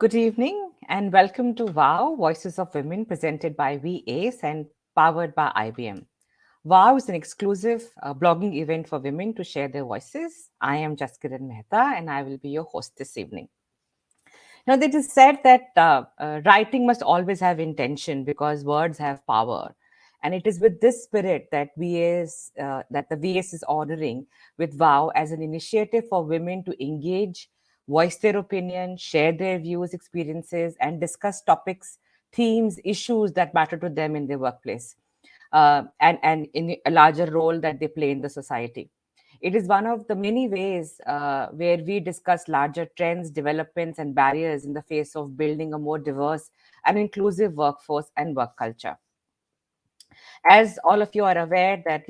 Good evening and welcome to VOW Voices of Women presented by VAs and powered by IBM. VOW is an exclusive blogging event for women to share their voices. I am Jaskiran Mehta and I will be your host this evening. It is said that writing must always have intention because words have power. And it is with this spirit that that the VS is honoring with VOW as an initiative for women to engage, voice their opinion, share their views, experiences, and discuss topics, themes, issues that matter to them in their workplace, and in a larger role that they play in the society. It is one of the many ways where we discuss larger trends, developments, and barriers in the face of building a more diverse and inclusive workforce and work culture. As all of you are aware that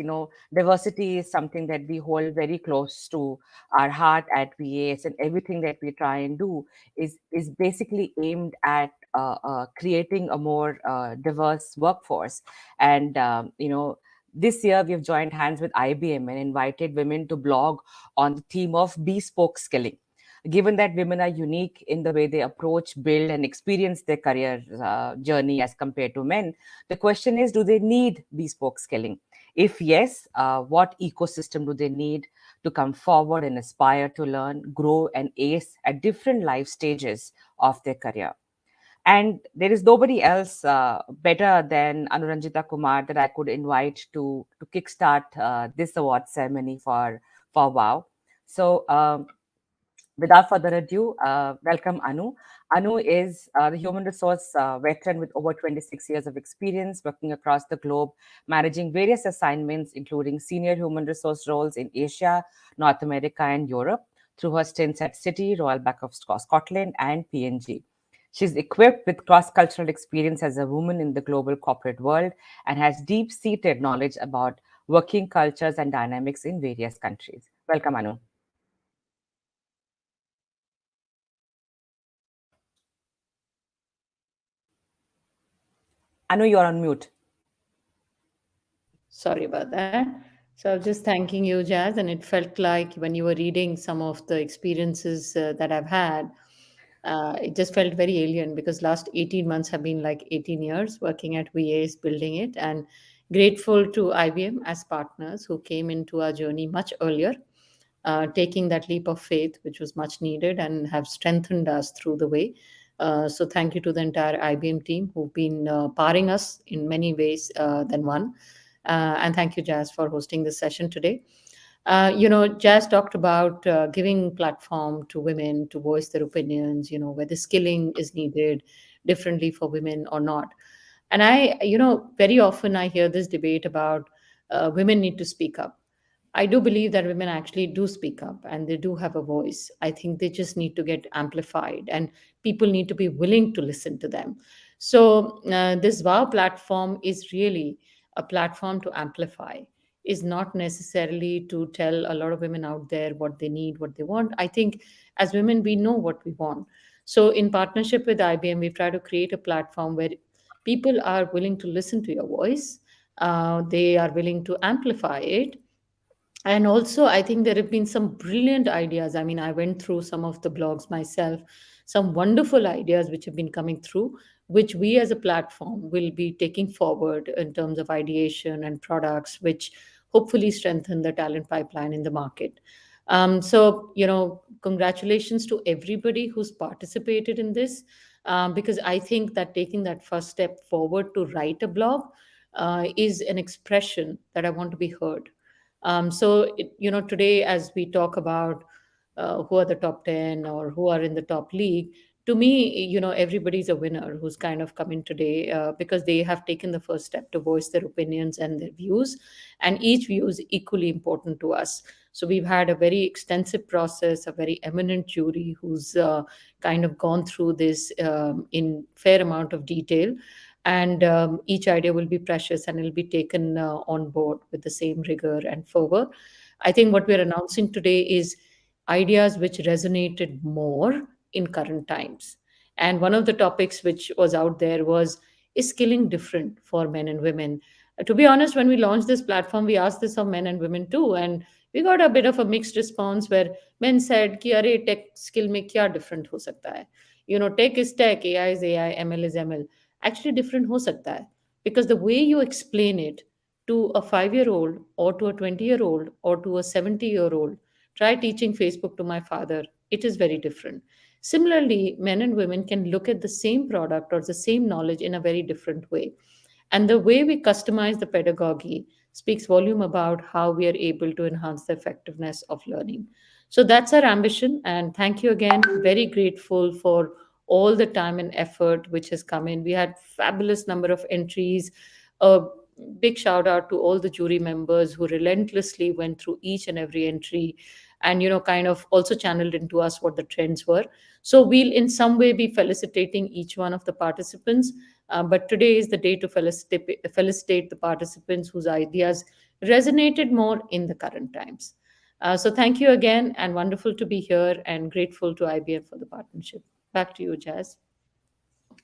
diversity is something that we hold very close to our heart at VAS, and everything that we try and do is basically aimed at creating a more diverse workforce. And this year we have joined hands with IBM and invited women to blog on the theme of bespoke skilling. Given that women are unique in the way they approach, build, and experience their career journey as compared to men, the question is, do they need bespoke skilling? If yes, what ecosystem do they need to come forward and aspire to learn, grow, and ace at different life stages of their career? And there is nobody else better than Anuranjita Kumar that I could invite to kickstart this award ceremony for WOW. So, without further ado, welcome Anu. Anu is the human resource veteran with over 26 years of experience working across the globe, managing various assignments, including senior human resource roles in Asia, North America, and Europe, through her stints at City, Royal Bank of Scotland, and PNG. She's equipped with cross cultural experience as a woman in the global corporate world and has deep seated knowledge about working cultures and dynamics in various countries. Welcome, Anu. Anu, you're on mute. Sorry about that. So I was just thanking you, Jazz, and it felt like when you were reading some of the experiences that I've had, it just felt very alien because last 18 months have been like 18 years working at VAs, building it, and grateful to IBM as partners who came into our journey much earlier, taking that leap of faith, which was much needed, and have strengthened us through the way. So thank you to the entire IBM team who've been powering us in many ways than one. And thank you, Jazz, for hosting this session today. Jazz talked about giving platform to women to voice their opinions, whether skilling is needed differently for women or not. And very often I hear this debate about women need to speak up. I do believe that women actually do speak up and they do have a voice. I think they just need to get amplified and people need to be willing to listen to them. So, this WOW platform is really a platform to amplify, is not necessarily to tell a lot of women out there what they need, what they want. I think as women, we know what we want. So, in partnership with IBM, we've tried to create a platform where people are willing to listen to your voice, they are willing to amplify it, and also I think there have been some brilliant ideas. I mean, I went through some of the blogs myself, some wonderful ideas which have been coming through, which we as a platform will be taking forward in terms of ideation and products which hopefully strengthen the talent pipeline in the market. Congratulations to everybody who's participated in this, because I think that taking that first step forward to write a blog is an expression that I want to be heard. Today, as we talk about who are the top 10 or who are in the top league, to me, everybody's a winner who's kind of come in today because they have taken the first step to voice their opinions and their views. And each view is equally important to us. So we've had a very extensive process, a very eminent jury who's kind of gone through this in fair amount of detail, and each idea will be precious and it'll be taken on board with the same rigor and fervor. I think what we're announcing today is ideas which resonated more in current times. And one of the topics which was out there was, is skilling different for men and women? To be honest, when we launched this platform, we asked this of men and women too, and we got a bit of a mixed response where men said कि अरे tech skill में क्या different हो सकता है. tech is tech, AI is AI, ML is ML. Actually different ho sakta hai, because the way you explain it to a 5-year old or to a 20-year old or to a 70-year old, try teaching Facebook to my father, it is very different. Similarly, men and women can look at the same product or the same knowledge in a very different way, and the way we customize the pedagogy speaks volume about how we are able to enhance the effectiveness of learning. So that's our ambition. And thank you again. Very grateful for all the time and effort which has come in. We had fabulous number of entries. A big shout out to all the jury members who relentlessly went through each and every entry, and kind of also channeled into us what the trends were. So we'll in some way be felicitating each one of the participants, but today is the day to felicitate the participants whose ideas resonated more in the current times. So thank you again, and wonderful to be here, and grateful to IBM for the partnership. Back to you, Jazz.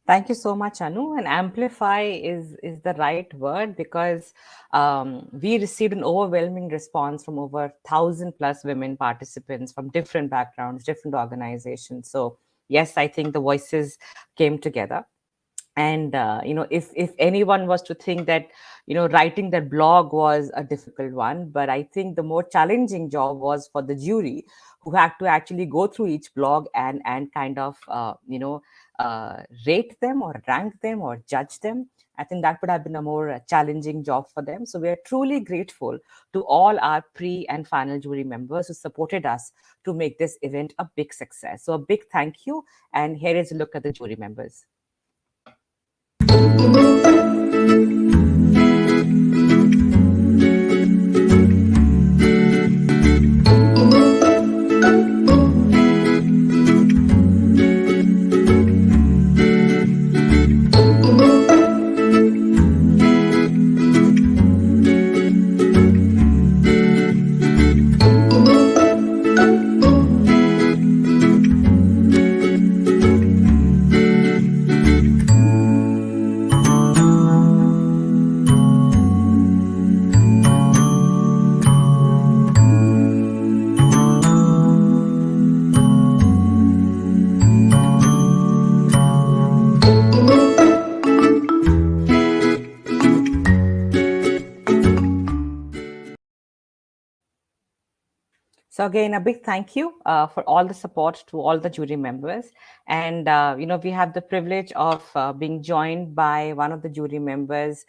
Thank you so much, Anu. And amplify is the right word, because we received an overwhelming response from over 1,000+ women participants from different backgrounds, different organizations. So yes, I think the voices came together. And if anyone was to think that writing that blog was a difficult one, but I think the more challenging job was for the jury, who had to actually go through each blog and kind of rate them or rank them or judge them. I think that would have been a more challenging job for them. So we are truly grateful to all our pre and final jury members who supported us to make this event a big success. So a big thank you. And here is a look at the jury members. So again, a big thank you for all the support to all the jury members. And, we have the privilege of being joined by one of the jury members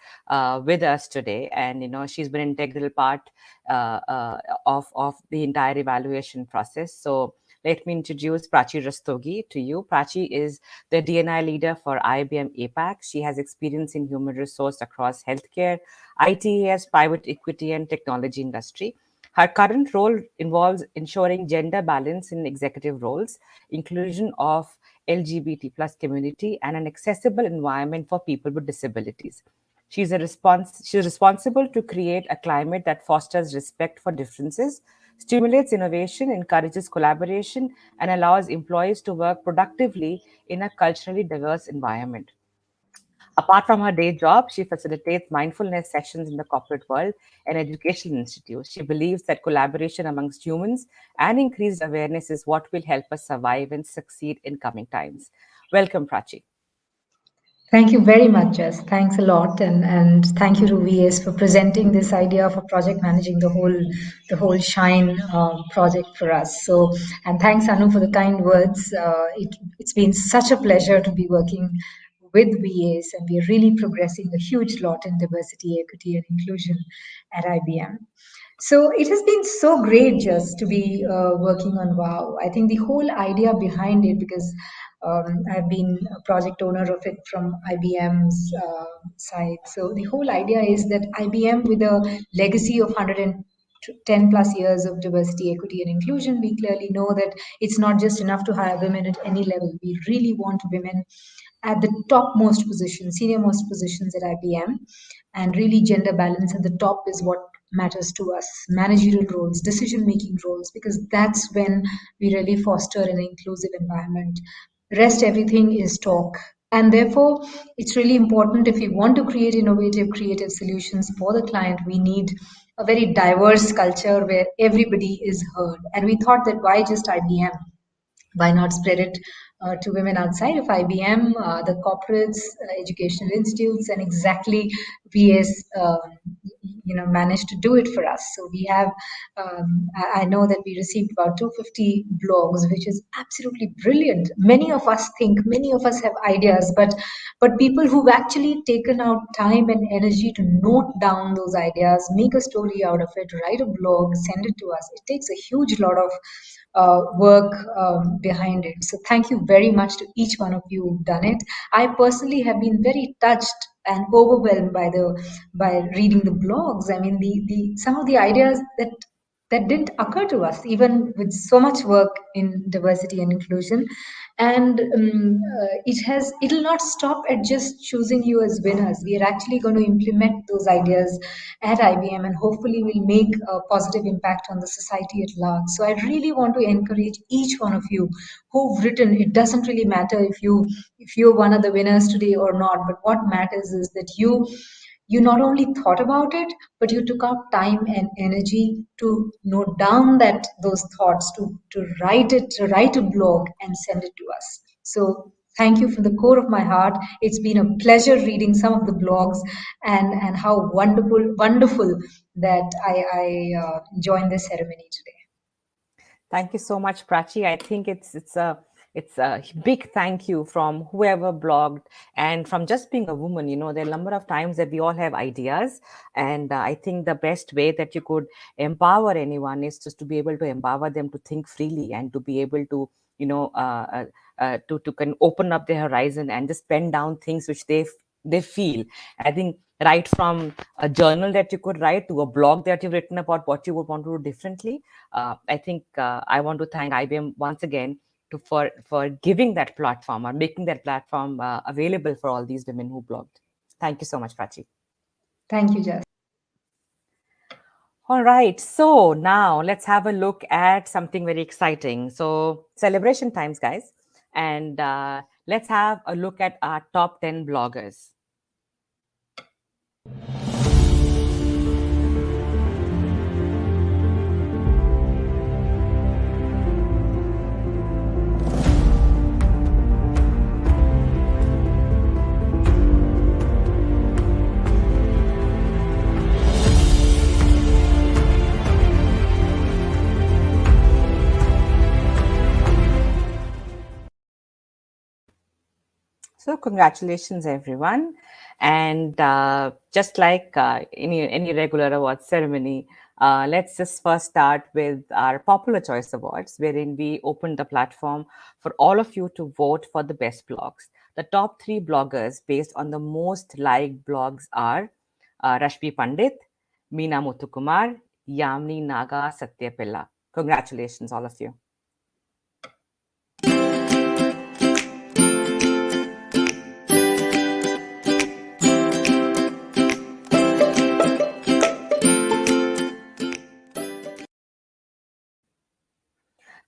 with us today. And, she's been an integral part of the entire evaluation process. So let me introduce Prachi Rastogi to you. Prachi is the DNI leader for IBM APAC. She has experience in human resource across healthcare, ITES, private equity, and technology industry. Her current role involves ensuring gender balance in executive roles, inclusion of LGBT plus community, and an accessible environment for people with disabilities. She's responsible to create a climate that fosters respect for differences, stimulates innovation, encourages collaboration, and allows employees to work productively in a culturally diverse environment. Apart from her day job, she facilitates mindfulness sessions in the corporate world and educational institutes. She believes that collaboration amongst humans and increased awareness is what will help us survive and succeed in coming times. Welcome, Prachi. Thank you very much, Jess. Thanks a lot, and thank you to VS for presenting this idea for project managing the whole Shine project for us. So, and thanks Anu for the kind words. It's been such a pleasure to be working with VAs, and we are really progressing a huge lot in diversity, equity, and inclusion at IBM. So it has been so great just to be working on WOW. I think the whole idea behind it, because I've been a project owner of it from IBM's side. So the whole idea is that IBM, with a legacy of 110 plus years of diversity, equity, and inclusion, we clearly know that it's not just enough to hire women at any level. We really want women at the topmost positions, senior most positions at IBM, and really gender balance at the top is what matters to us. Managerial roles, decision making roles, because that's when we really foster an inclusive environment. Rest everything is talk. And therefore, it's really important, if we want to create innovative, creative solutions for the client, we need a very diverse culture where everybody is heard. And we thought that why just IBM? Why not spread it to women outside of IBM, the corporates, educational institutes, and exactly VS, managed to do it for us. So we have, I know that we received about 250 blogs, which is absolutely brilliant. Many of us think, many of us have ideas, but people who've actually taken out time and energy to note down those ideas, make a story out of it, write a blog, send it to us. It takes a huge lot of work behind it. So thank you very much to each one of you who've done it. I personally have been very touched and overwhelmed by reading the blogs. I mean, the some of the ideas that didn't occur to us, even with so much work in diversity and inclusion. And it'll not stop at just choosing you as winners. We are actually going to implement those ideas at IBM, and hopefully will make a positive impact on the society at large. So I really want to encourage each one of you who've written. It doesn't really matter if you're one of the winners today or not, but what matters is that you not only thought about it, but you took out time and energy to note down that those thoughts, to write it, to write a blog and send it to us. So thank you from the core of my heart. It's been a pleasure reading some of the blogs, and how wonderful that I joined this ceremony today. Thank you so much, Prachi. I think it's a big thank you from whoever blogged, and from just being a woman. There are a number of times that we all have ideas, and I think the best way that you could empower anyone is just to be able to empower them to think freely, and to be able to to can open up their horizon and just pen down things which they feel. I think right from a journal that you could write to a blog that you've written about what you would want to do differently. I think I want to thank IBM once again for giving that platform, or making that platform available for all these women who blogged. Thank you so much, Prachi. Thank you, Jess. All right, so now let's have a look at something very exciting. So celebration times, guys, and let's have a look at our top 10 bloggers. So congratulations, everyone. And just like any regular awards ceremony, let's just first start with our Popular Choice Awards, wherein we opened the platform for all of you to vote for the best blogs. The top 3 bloggers based on the most liked blogs are Rashmi Pandit, Meena Muthukumar, Yamni Naga Satyapilla. Congratulations, all of you.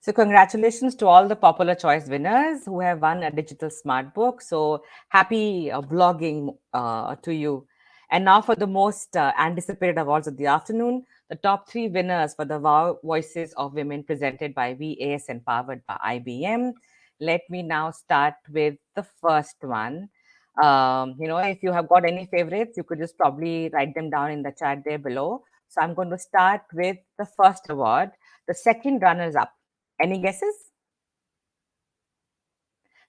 So congratulations to all the Popular Choice winners who have won a digital smart book. So happy blogging to you. And now for the most anticipated awards of the afternoon, the top 3 winners for the VOW Voices of Women presented by VAS and powered by IBM. Let me now start with the first one. If you have got any favorites, you could just probably write them down in the chat there below. So I'm going to start with the first award. The second runners up. Any guesses?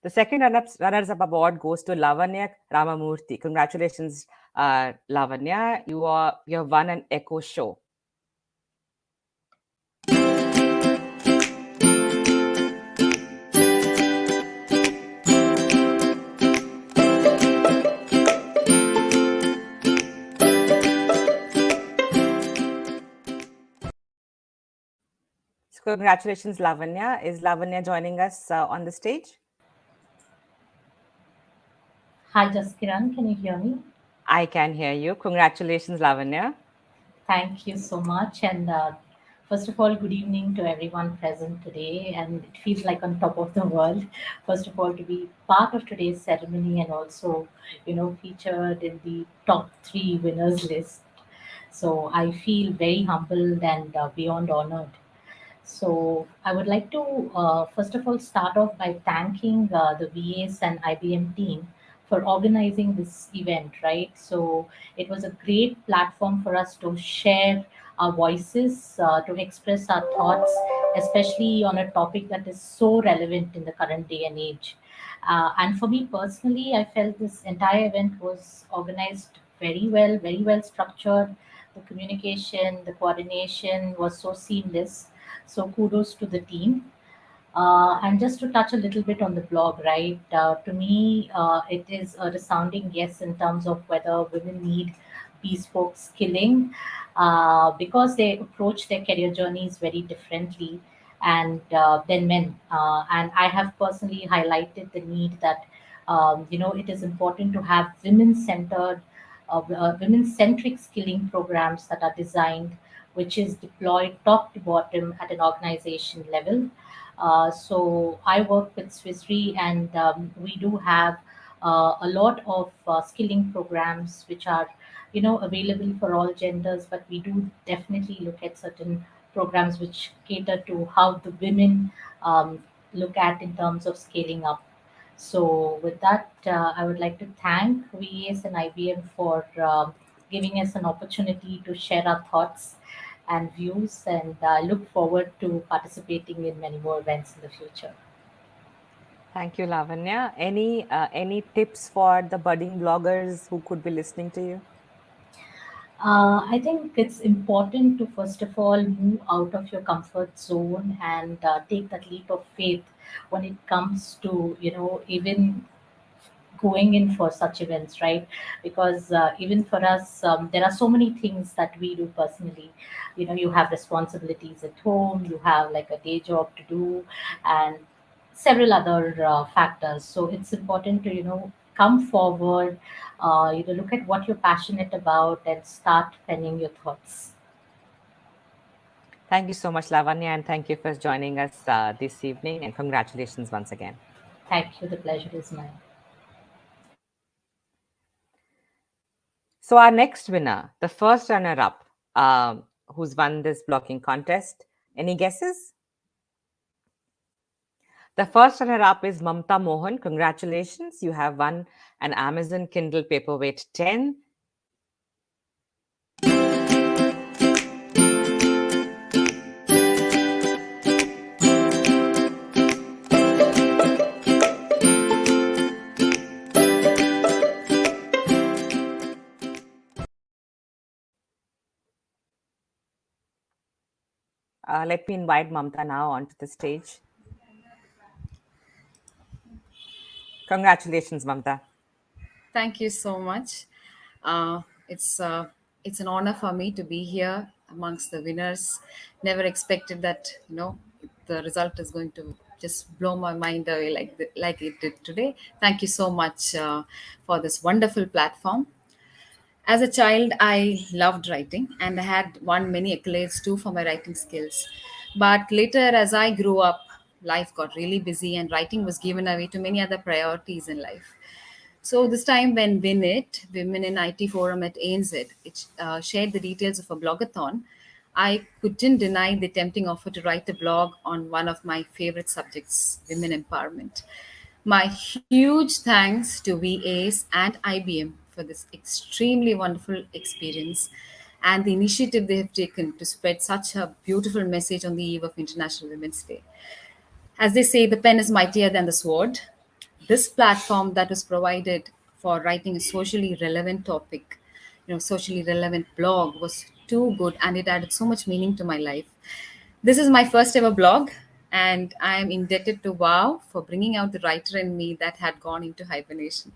The second runners-up award goes to Lavanya Ramamurthy. Congratulations, Lavanya. You have won an Echo Show. So congratulations, Lavanya. Is Lavanya joining us on the stage? Hi, Jaskiran. Can you hear me? I can hear you. Congratulations, Lavanya. Thank you so much. And first of all, good evening to everyone present today. And it feels like on top of the world, first of all, to be part of today's ceremony and also, featured in the top 3 winners list. So I feel very humbled and beyond honored. So I would like to first of all start off by thanking the VAs and IBM team for organizing this event, right? So it was a great platform for us to share our voices, to express our thoughts, especially on a topic that is so relevant in the current day and age. And for me personally, I felt this entire event was organized very well structured. The communication, the coordination was so seamless. So kudos to the team. And just to touch a little bit on the blog, right? To me, it is a resounding yes in terms of whether women need bespoke skilling because they approach their career journeys very differently and than men. And I have personally highlighted the need that it is important to have women-centric skilling programs that are designed, which is deployed top to bottom at an organization level. So I work with Swiss Re, and we do have a lot of skilling programs which are, available for all genders. But we do definitely look at certain programs which cater to how the women look at in terms of scaling up. So with that, I would like to thank VES and IBM for giving us an opportunity to share our thoughts and views, and I look forward to participating in many more events in the future. Thank you, Lavanya. Any tips for the budding bloggers who could be listening to you? I think it's important to first of all move out of your comfort zone and take that leap of faith when it comes to, even going in for such events, right? Because even for us, there are so many things that we do personally. You have responsibilities at home, you have like a day job to do, and several other factors. So it's important to, come forward, look at what you're passionate about and start penning your thoughts. Thank you so much, Lavanya, and thank you for joining us this evening, and congratulations once again. Thank you. The pleasure is mine. So our next winner, the first runner-up, who's won this blogging contest. Any guesses? The first runner-up is Mamta Mohan. Congratulations, you have won an Amazon Kindle Paperweight 10. Let me invite Mamta now onto the stage. Congratulations, Mamta. Thank you so much. Uh, it's uh, it's an honor for me to be here amongst the winners. Never expected that the result is going to just blow my mind away like it did today. Thank you so much for this wonderful platform. As a child, I loved writing and I had won many accolades too for my writing skills. But later, as I grew up, life got really busy and writing was given away to many other priorities in life. So this time when WinIt, Women in IT Forum at ANZ, shared the details of a blogathon, I couldn't deny the tempting offer to write a blog on one of my favorite subjects, women empowerment. My huge thanks to VAs and IBM for this extremely wonderful experience and the initiative they have taken to spread such a beautiful message on the eve of International Women's Day. As they say, the pen is mightier than the sword. This platform that was provided for writing a socially relevant topic, socially relevant blog was too good and it added so much meaning to my life. This is my first ever blog, and I am indebted to WOW for bringing out the writer in me that had gone into hibernation.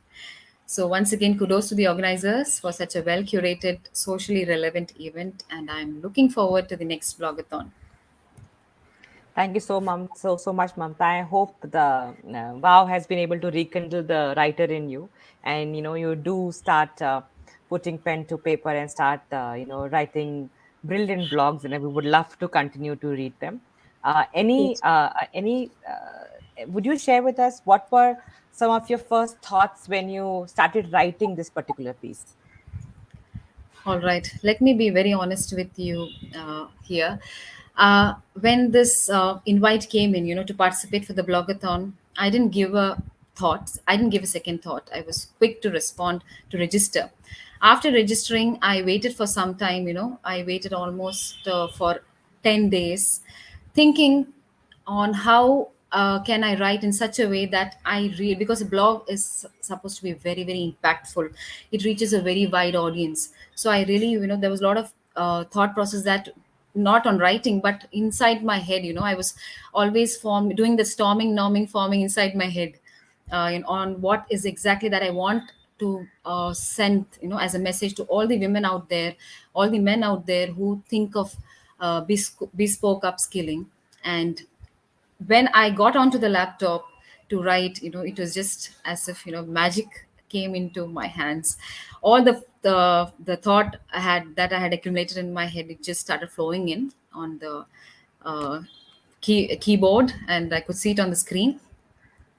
So, once again, kudos to the organizers for such a well curated, socially relevant event, and I'm looking forward to the next blogathon. Thank you so much, Mamta. I hope the WOW has been able to rekindle the writer in you, and you do start putting pen to paper and start writing brilliant blogs, and we would love to continue to read them. Any would you share with us what were some of your first thoughts when you started writing this particular piece? All right, let me be very honest with you here. When this invite came in, to participate for the blogathon, I didn't give a thought. I didn't give a second thought. I was quick to respond to register. After registering, I waited for some time. I waited almost for 10 days, thinking on how can I write in such a way that I read, because a blog is supposed to be very, very impactful. It reaches a very wide audience. So I really, there was a lot of thought process that, not on writing, but inside my head. I was always doing the storming, norming, forming inside my head, on what is exactly that I want to send, as a message to all the women out there, all the men out there who think of bespoke upskilling. And when I got onto the laptop to write, it was just as if, magic came into my hands. All the thought I had accumulated in my head, it just started flowing in on the uh, keyboard, and I could see it on the screen.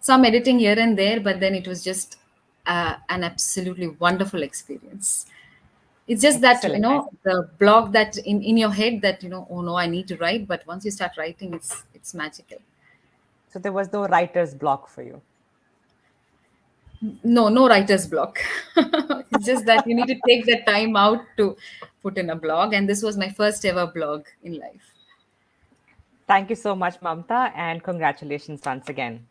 Some editing here and there, but then it was just an absolutely wonderful experience. It's just that, Excellent. the block that in your head that, oh no, I need to write, but once you start writing, it's magical. So there was no writer's block for you. No writer's block. It's just that you need to take the time out to put in a blog, and this was my first ever blog in life. Thank you so much, Mamta, and congratulations once again.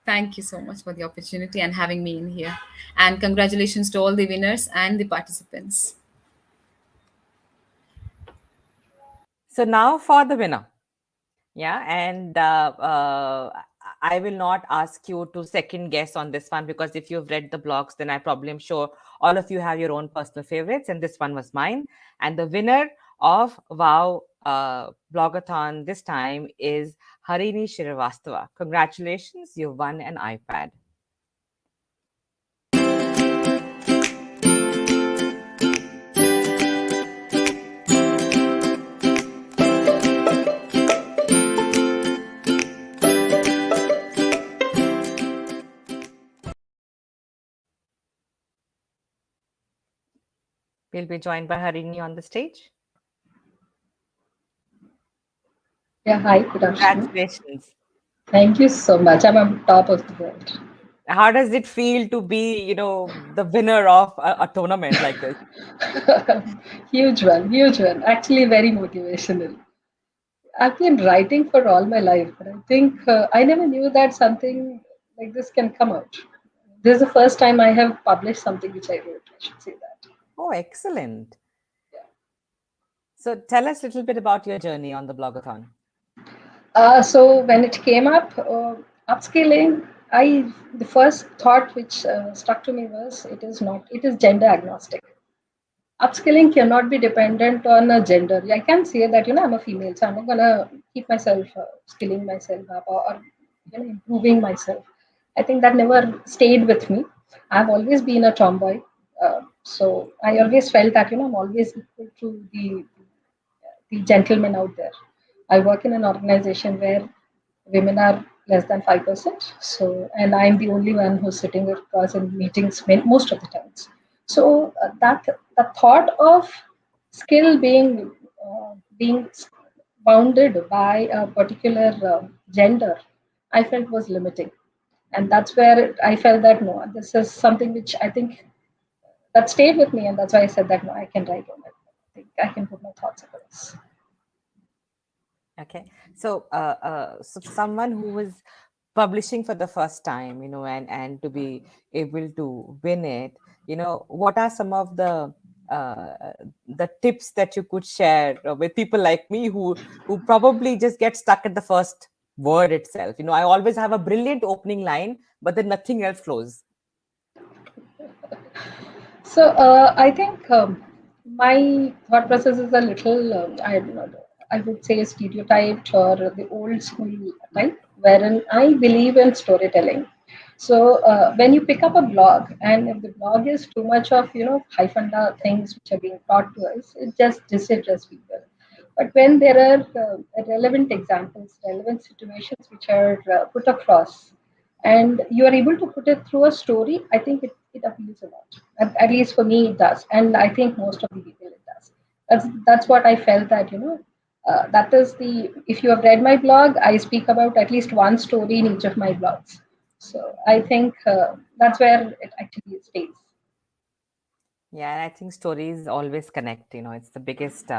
Thank you so much for the opportunity and having me in here, and congratulations to all the winners and the participants. So now for the winner. Yeah, and I will not ask you to second guess on this one, because if you've read the blogs, then I probably am sure all of you have your own personal favorites, and this one was mine. And the winner of VOW Blogathon this time is Harini Shrivastava. Congratulations, you've won an iPad. We'll be joined by Harini on the stage. Yeah, hi, good afternoon. Congratulations. Thank you so much. I'm on top of the world. How does it feel to be, the winner of a tournament like this? Huge one, huge one. Actually, very motivational. I've been writing for all my life, but I think I never knew that something like this can come out. This is the first time I have published something which I wrote. I should say that. Oh, excellent. So tell us a little bit about your journey on the blogathon. So when it came up, upskilling, the first thought which stuck to me was it is gender agnostic. Upskilling cannot be dependent on a gender. I can say that I'm a female, so I'm not gonna keep myself skilling myself up or improving myself. I think that never stayed with me. I've always been a tomboy, so I always felt that I'm always equal to the gentlemen out there. I work in an organization where women are less than 5%. So, and I'm the only one who's sitting across in meetings most of the times. So that the thought of skill being bounded by a particular gender, I felt was limiting, and that's where I felt that no, this is something which I think that stayed with me, and that's why I said that no, I can write on it. I think I can put my thoughts across. Okay. So someone who was publishing for the first time, and to be able to win it, what are some of the tips that you could share with people like me who probably just get stuck at the first word itself? I always have a brilliant opening line, but then nothing else flows. So I think my thought process is a little, I don't know, I would say stereotyped or the old school type, wherein I believe in storytelling. So when you pick up a blog, and if the blog is too much of hyphenda things which are being taught to us, it just disinterests people. But when there are relevant examples, relevant situations which are put across, and you are able to put it through a story, I think it appeals a lot. At least for me, it does, and I think most of the people it does. That's what I felt that That is the, if you have read my blog, I speak about at least one story in each of my blogs. So I think that's where it actually stays. Yeah, and I think stories always connect. It's the biggest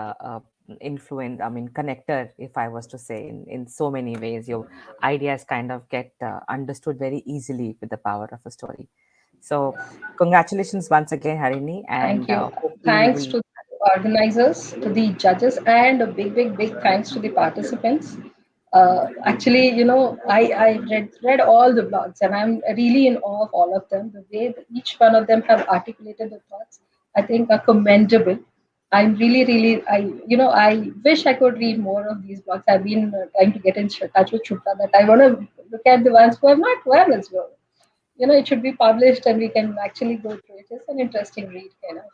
influence, I mean, connector, if I was to say, in so many ways. Your ideas kind of get understood very easily with the power of a story. So, congratulations once again, Harini, Thank and you. hopefully you Thanks will. to the organizers, to the judges, and a big, big, big thanks to the participants. Actually, I read all the blogs, and I'm really in awe of all of them. The way that each one of them have articulated the thoughts, I think, are commendable. I'm really, really, I wish I could read more of these blogs. I've been trying to get in touch with Shukla, that I want to look at the ones who have not, who have as well. It should be published and we can actually go through it. It's an interesting read, kind of.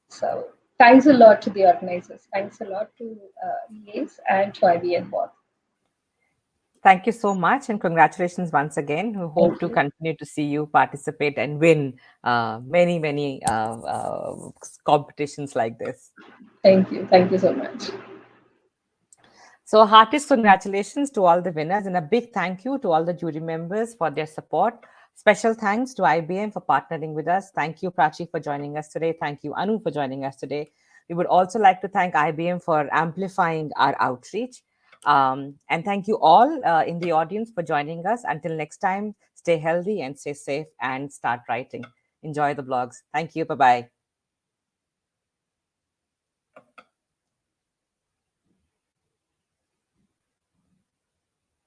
So thanks a lot to the organizers. Thanks a lot to EAs and to IBM board. Thank you so much, and congratulations once again. We hope Thank to you. continue to see you participate and win many, many competitions like this. Thank you. Thank you so much. So, heartiest congratulations to all the winners, and a big thank you to all the jury members for their support. Special thanks to IBM for partnering with us. Thank you, Prachi, for joining us today. Thank you, Anu, for joining us today. We would also like to thank IBM for amplifying our outreach. And thank you all in the audience for joining us. Until next time, stay healthy and stay safe and start writing. Enjoy the blogs. Thank you. Bye bye.